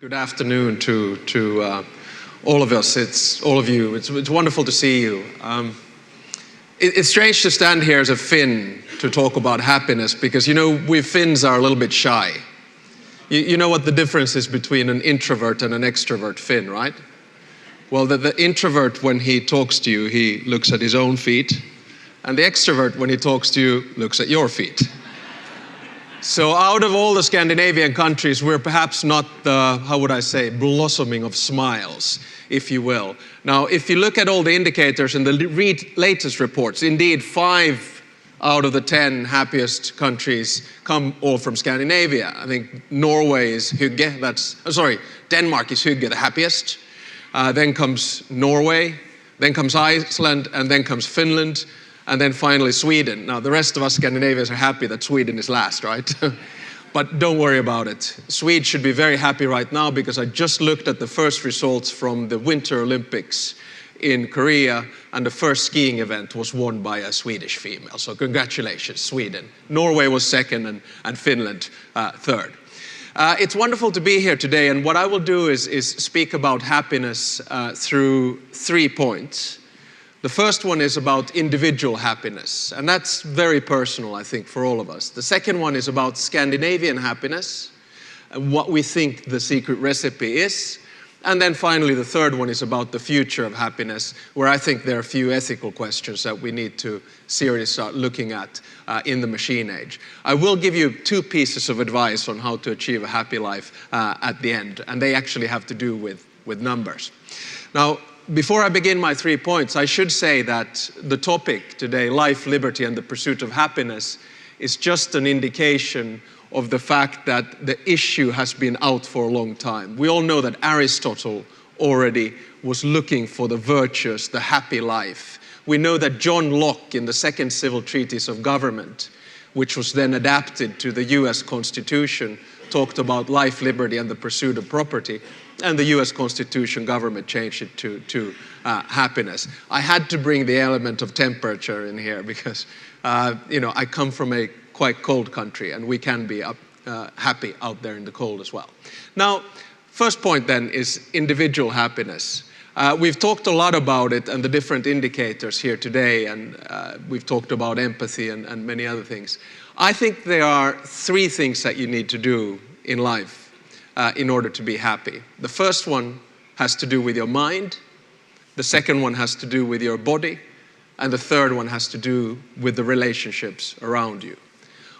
Good afternoon to all of us. It's all of you. It's wonderful to see you. It's strange to stand here as a Finn to talk about happiness because, we Finns are a little bit shy. You know what the difference is between an introvert and an extrovert Finn, right? Well, the introvert, when he talks to you, he looks at his own feet. And the extrovert, when he talks to you, looks at your feet. So out of all the Scandinavian countries, we're perhaps not the, blossoming of smiles, if you will. Now, if you look at all the indicators in the latest reports, indeed 5 out of the 10 happiest countries come all from Scandinavia. I think Norway is Hygge, Denmark is Hygge, the happiest. Then comes Norway, then comes Iceland, and then comes Finland. And then finally Sweden. Now the rest of us Scandinavians are happy that Sweden is last, right? But don't worry about it. Swedes should be very happy right now because I just looked at the first results from the Winter Olympics in Korea, and the first skiing event was won by a Swedish female. So congratulations, Sweden. Norway was second and Finland third. It's wonderful to be here today, and what I will do is speak about happiness through 3 points. The first one is about individual happiness, and that's very personal, I think, for all of us. The second one is about Scandinavian happiness, and what we think the secret recipe is. And then finally, the third one is about the future of happiness, where I think there are a few ethical questions that we need to seriously start looking at in the machine age. I will give you 2 pieces of advice on how to achieve a happy life at the end, and they actually have to do with numbers. Now, before I begin my 3 points, I should say that the topic today, life, liberty, and the pursuit of happiness, is just an indication of the fact that the issue has been out for a long time. We all know that Aristotle already was looking for the virtuous, the happy life. We know that John Locke, in the Second Civil Treatise of Government, which was then adapted to the US Constitution, talked about life, liberty, and the pursuit of property. And the US Constitution government changed it to happiness. I had to bring the element of temperature in here because, I come from a quite cold country and we can be happy out there in the cold as well. Now, first point then is individual happiness. We've talked a lot about it and the different indicators here today, and we've talked about empathy and many other things. I think there are 3 things that you need to do in life in order to be happy. The first one has to do with your mind, the second one has to do with your body, and the third one has to do with the relationships around you.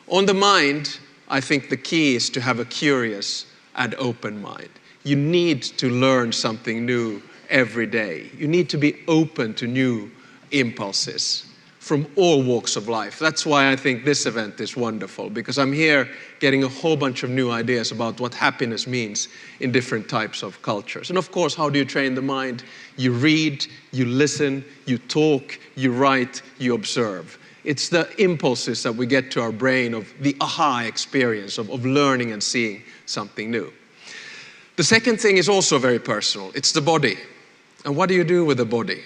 On the mind, I think the key is to have a curious and open mind. You need to learn something new every day. You need to be open to new impulses from all walks of life. That's why I think this event is wonderful, because I'm here getting a whole bunch of new ideas about what happiness means in different types of cultures. And of course, how do you train the mind? You read, you listen, you talk, you write, you observe. It's the impulses that we get to our brain of the aha experience of learning and seeing something new. The second thing is also very personal. It's the body. And what do you do with the body?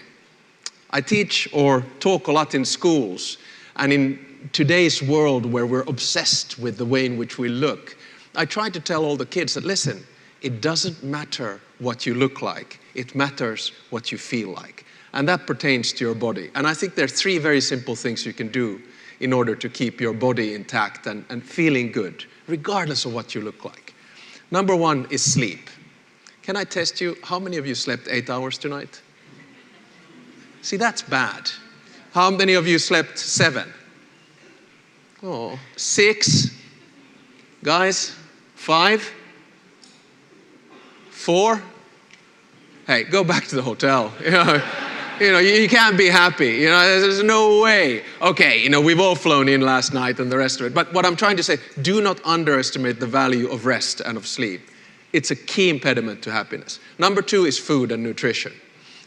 I teach or talk a lot in schools, and in today's world where we're obsessed with the way in which we look, I try to tell all the kids that, listen, it doesn't matter what you look like, it matters what you feel like. And that pertains to your body. And I think there are 3 very simple things you can do in order to keep your body intact and feeling good, regardless of what you look like. Number 1 is sleep. Can I test you? How many of you slept 8 hours tonight? See, that's bad. How many of you slept 7? Oh, 6? Guys, 5? 4? Hey, go back to the hotel. You can't be happy. There's no way. Okay, we've all flown in last night and the rest of it. But what I'm trying to say, do not underestimate the value of rest and of sleep. It's a key impediment to happiness. Number 2 is food and nutrition.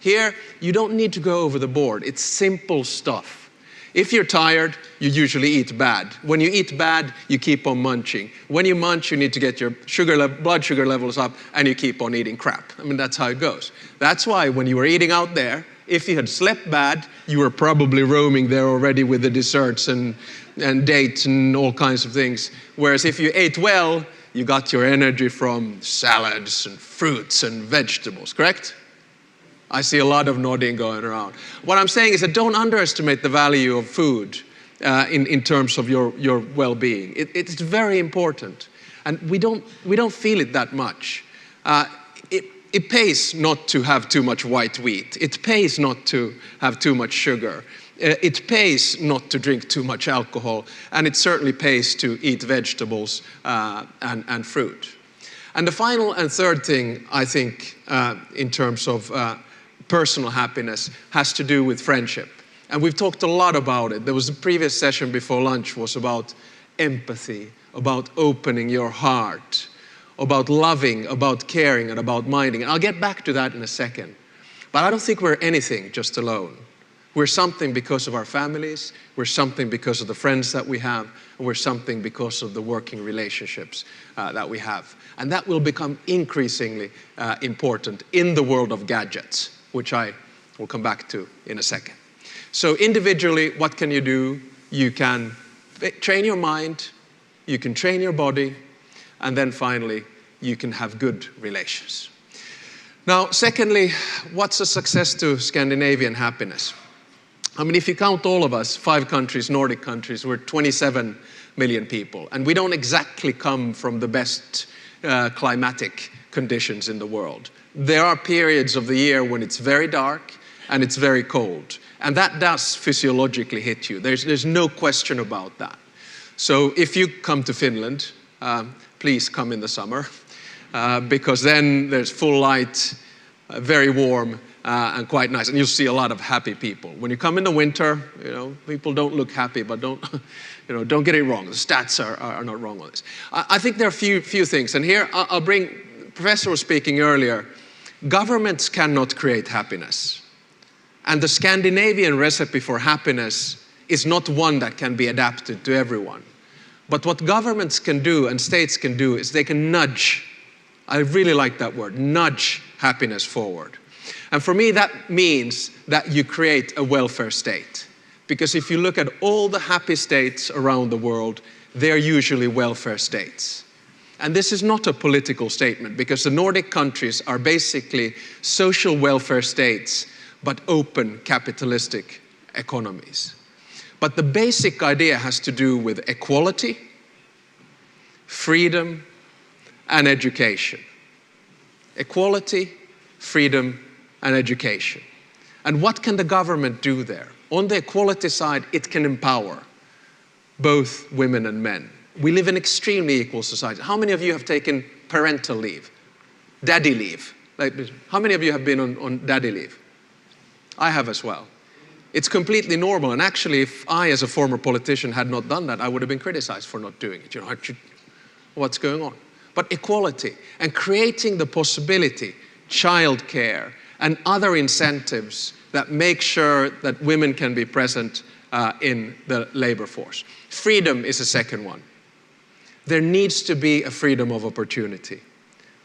Here, you don't need to go over the board. It's simple stuff. If you're tired, you usually eat bad. When you eat bad, you keep on munching. When you munch, you need to get your blood sugar levels up, and you keep on eating crap. That's how it goes. That's why when you were eating out there, if you had slept bad, you were probably roaming there already with the desserts and dates and all kinds of things. Whereas if you ate well, you got your energy from salads and fruits and vegetables, correct? I see a lot of nodding going around. What I'm saying is that don't underestimate the value of food in terms of your well-being. It's very important. And we don't feel it that much. It pays not to have too much white wheat. It pays not to have too much sugar. It pays not to drink too much alcohol. And it certainly pays to eat vegetables and fruit. And the final and third thing, I think, in terms of personal happiness, has to do with friendship. And we've talked a lot about it. There was a previous session before lunch was about empathy, about opening your heart, about loving, about caring, and about minding. And I'll get back to that in a second. But I don't think we're anything just alone. We're something because of our families, we're something because of the friends that we have, and we're something because of the working relationships that we have. And that will become increasingly important in the world of gadgets, which I will come back to in a second. So individually, what can you do? You can train your mind, you can train your body, and then finally, you can have good relations. Now, secondly, what's a success to Scandinavian happiness? I mean, if you count all of us, 5 countries, Nordic countries, we're 27 million people. And we don't exactly come from the best climatic conditions in the world. There are periods of the year when it's very dark and it's very cold. And that does physiologically hit you. There's no question about that. So if you come to Finland, please come in the summer, because then there's full light, very warm, and quite nice. And you'll see a lot of happy people. When you come in the winter, people don't look happy, but don't get it wrong. The stats are not wrong on this. I think there are a few things. And here I'll bring, Professor was speaking earlier, governments cannot create happiness. And the Scandinavian recipe for happiness is not one that can be adapted to everyone. But what governments can do and states can do is they can nudge, I really like that word, nudge happiness forward. And for me, that means that you create a welfare state. Because if you look at all the happy states around the world, they're usually welfare states. And this is not a political statement, because the Nordic countries are basically social welfare states, but open capitalistic economies. But the basic idea has to do with equality, freedom, and education. Equality, freedom, and education. And what can the government do there? On the equality side, it can empower both women and men. We live in extremely equal society. How many of you have taken parental leave? Daddy leave? How many of you have been on daddy leave? I have as well. It's completely normal. And actually, if I, as a former politician, had not done that, I would have been criticized for not doing it. What's going on? But equality and creating the possibility, childcare, and other incentives that make sure that women can be present in the labor force. Freedom is a second one. There needs to be a freedom of opportunity.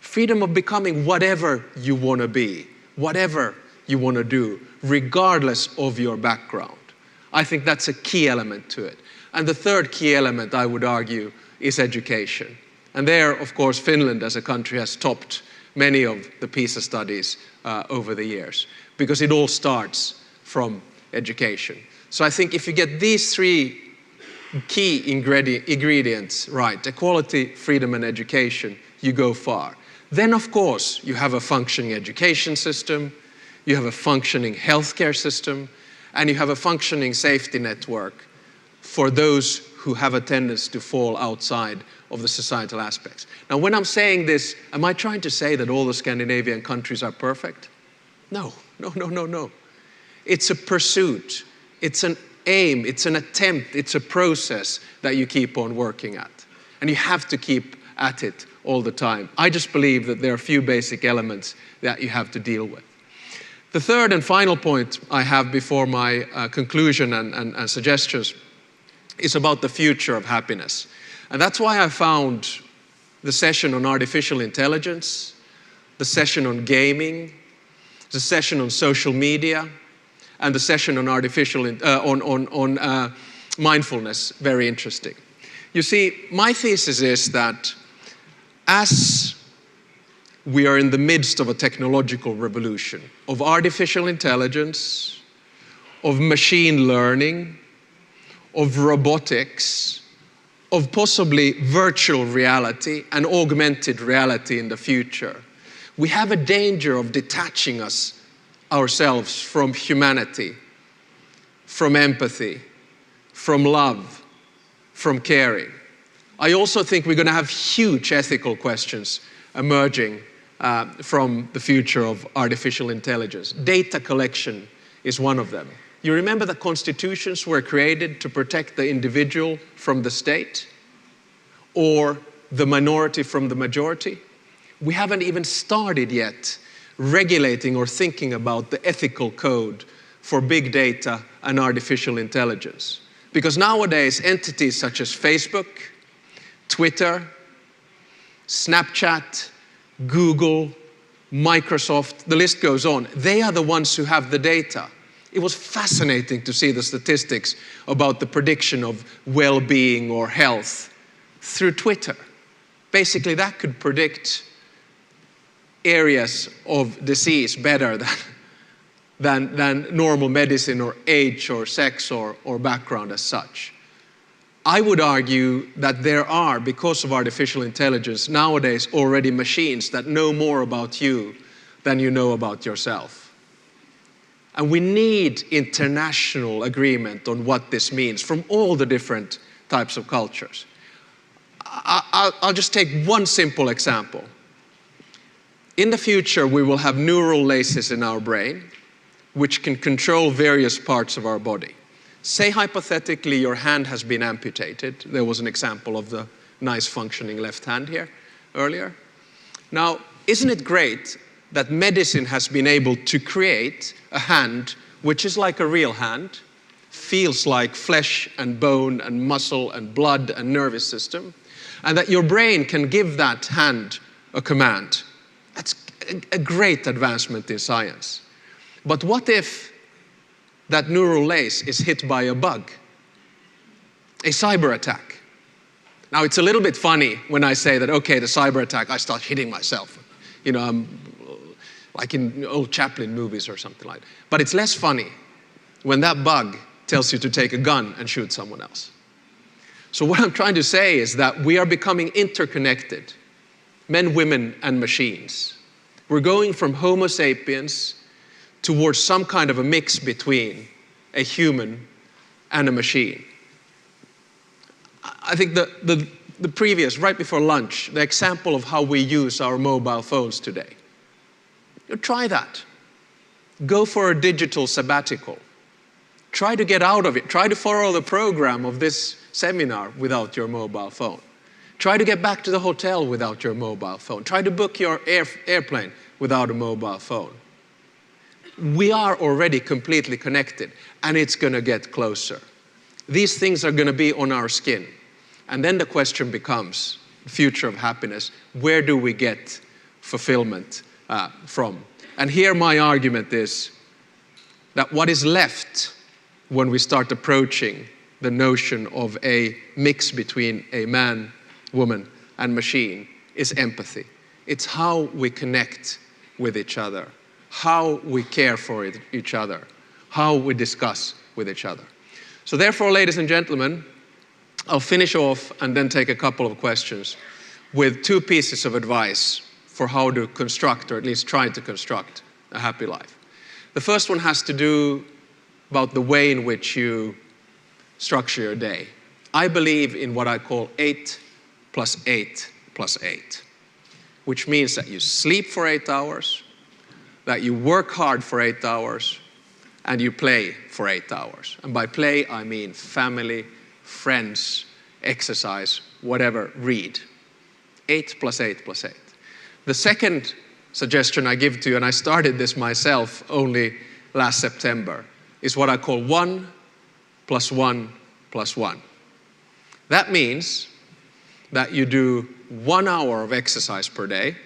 Freedom of becoming whatever you want to be, whatever you want to do, regardless of your background. I think that's a key element to it. And the third key element, I would argue, is education. And there, of course, Finland as a country has topped many of the PISA studies over the years, because it all starts from education. So I think if you get these 3 key ingredients right, equality, freedom, and education, you go far. Then, of course, you have a functioning education system, you have a functioning healthcare system, and you have a functioning safety network for those who have a tendency to fall outside of the societal aspects. Now, when I'm saying this, am I trying to say that all the Scandinavian countries are perfect? No. It's a pursuit. It's an aim. It's an attempt. It's a process that you keep on working at. And you have to keep at it all the time. I just believe that there are a few basic elements that you have to deal with. The third and final point I have before my conclusion and suggestions is about the future of happiness. And that's why I found the session on artificial intelligence, the session on gaming, the session on social media, and the session on mindfulness very interesting. You see, my thesis is that As we are in the midst of a technological revolution, of artificial intelligence, of machine learning, of robotics, of possibly virtual reality and augmented reality in the future, we have a danger of detaching ourselves from humanity, from empathy, from love, from caring. I also think we're going to have huge ethical questions emerging from the future of artificial intelligence. Data collection is one of them. You remember that constitutions were created to protect the individual from the state or the minority from the majority? We haven't even started yet regulating or thinking about the ethical code for big data and artificial intelligence. Because nowadays, entities such as Facebook, Twitter, Snapchat, Google, Microsoft, the list goes on. They are the ones who have the data. It was fascinating to see the statistics about the prediction of well-being or health through Twitter. Basically, that could predict areas of disease better than normal medicine or age or sex or background as such. I would argue that there are, because of artificial intelligence, nowadays already machines that know more about you than you know about yourself. And we need international agreement on what this means from all the different types of cultures. I'll just take one simple example. In the future, we will have neural laces in our brain which can control various parts of our body. Say hypothetically your hand has been amputated. There was an example of the nice functioning left hand here earlier. Now, isn't it great that medicine has been able to create a hand which is like a real hand, feels like flesh and bone and muscle and blood and nervous system, and that your brain can give that hand a command? That's a great advancement in science. But what if that neural lace is hit by a bug, a cyber attack? Now, it's a little bit funny when I say that, okay, the cyber attack, I start hitting myself. You know, I'm like in old Chaplin movies or something like that. But it's less funny when that bug tells you to take a gun and shoot someone else. So what I'm trying to say is that we are becoming interconnected, men, women, and machines. We're going from Homo sapiens towards some kind of a mix between a human and a machine. I think the previous, right before lunch, the example of how we use our mobile phones today. You try that. Go for a digital sabbatical. Try to get out of it. Try to follow the program of this seminar without your mobile phone. Try to get back to the hotel without your mobile phone. Try to book your airplane without a mobile phone. We are already completely connected, and it's going to get closer. These things are going to be on our skin. And then the question becomes, the future of happiness, where do we get fulfillment from? And here my argument is that what is left when we start approaching the notion of a mix between a man, woman, and machine is empathy. It's how we connect with each other, how we care for each other, how we discuss with each other. So therefore, ladies and gentlemen, I'll finish off and then take a couple of questions with two pieces of advice for how to construct, or at least try to construct, a happy life. The first one has to do about the way in which you structure your day. I believe in what I call 8 + 8 + 8, which means that you sleep for 8 hours, that you work hard for 8 hours, and you play for 8 hours. And by play, I mean family, friends, exercise, whatever, read. 8 + 8 + 8. The second suggestion I give to you, and I started this myself only last September, is what I call 1 + 1 + 1. That means that you do 1 hour of exercise per day.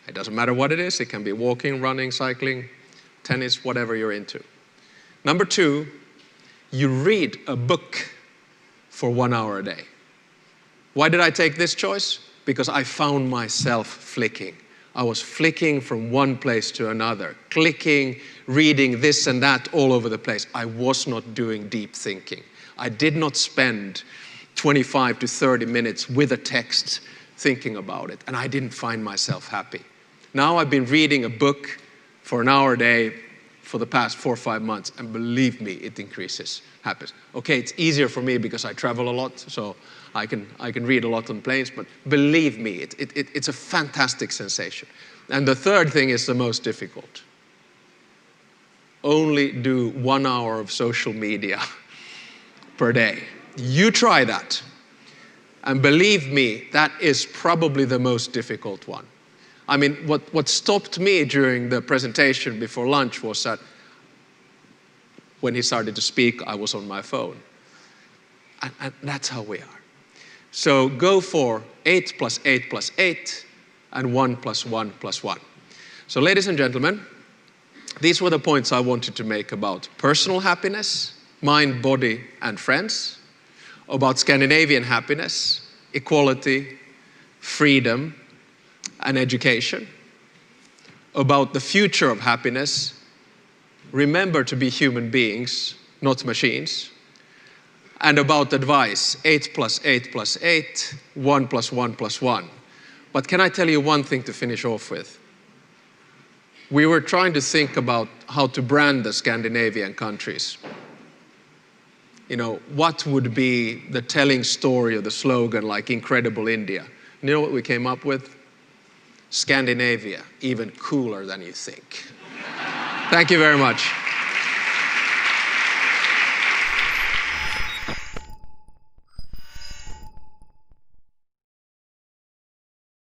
It doesn't matter what it is. It can be walking, running, cycling, tennis, whatever you're into. Number 2, you read a book for 1 hour a day. Why did I take this choice? because I found myself flicking. I was flicking from one place to another, clicking, reading this and that all over the place. I was not doing deep thinking. I did not spend 25 to 30 minutes with a text thinking about it, and I didn't find myself happy. Now I've been reading a book for an hour a day for the past 4 or 5 months, and believe me, it increases happiness. Okay, it's easier for me because I travel a lot, so I can read a lot on planes, but believe me, it's a fantastic sensation. And the third thing is the most difficult. Only do 1 hour of social media per day. You try that. And believe me, that is probably the most difficult one. I mean, what stopped me during the presentation before lunch was that when he started to speak, I was on my phone. And that's how we are. So go for 8 plus 8 plus 8 and 1 plus 1 plus 1. So ladies and gentlemen, these were the points I wanted to make about personal happiness, mind, body, and friends, about Scandinavian happiness, equality, freedom, and education, about the future of happiness. Remember to be human beings, not machines. And about advice, 8 plus 8 plus 8, 1 plus 1 plus 1. But can I tell you one thing to finish off with? We were trying to think about how to brand the Scandinavian countries. You know, what would be the telling story of the slogan like Incredible India? You know what we came up with? Scandinavia, even cooler than you think. Thank you very much.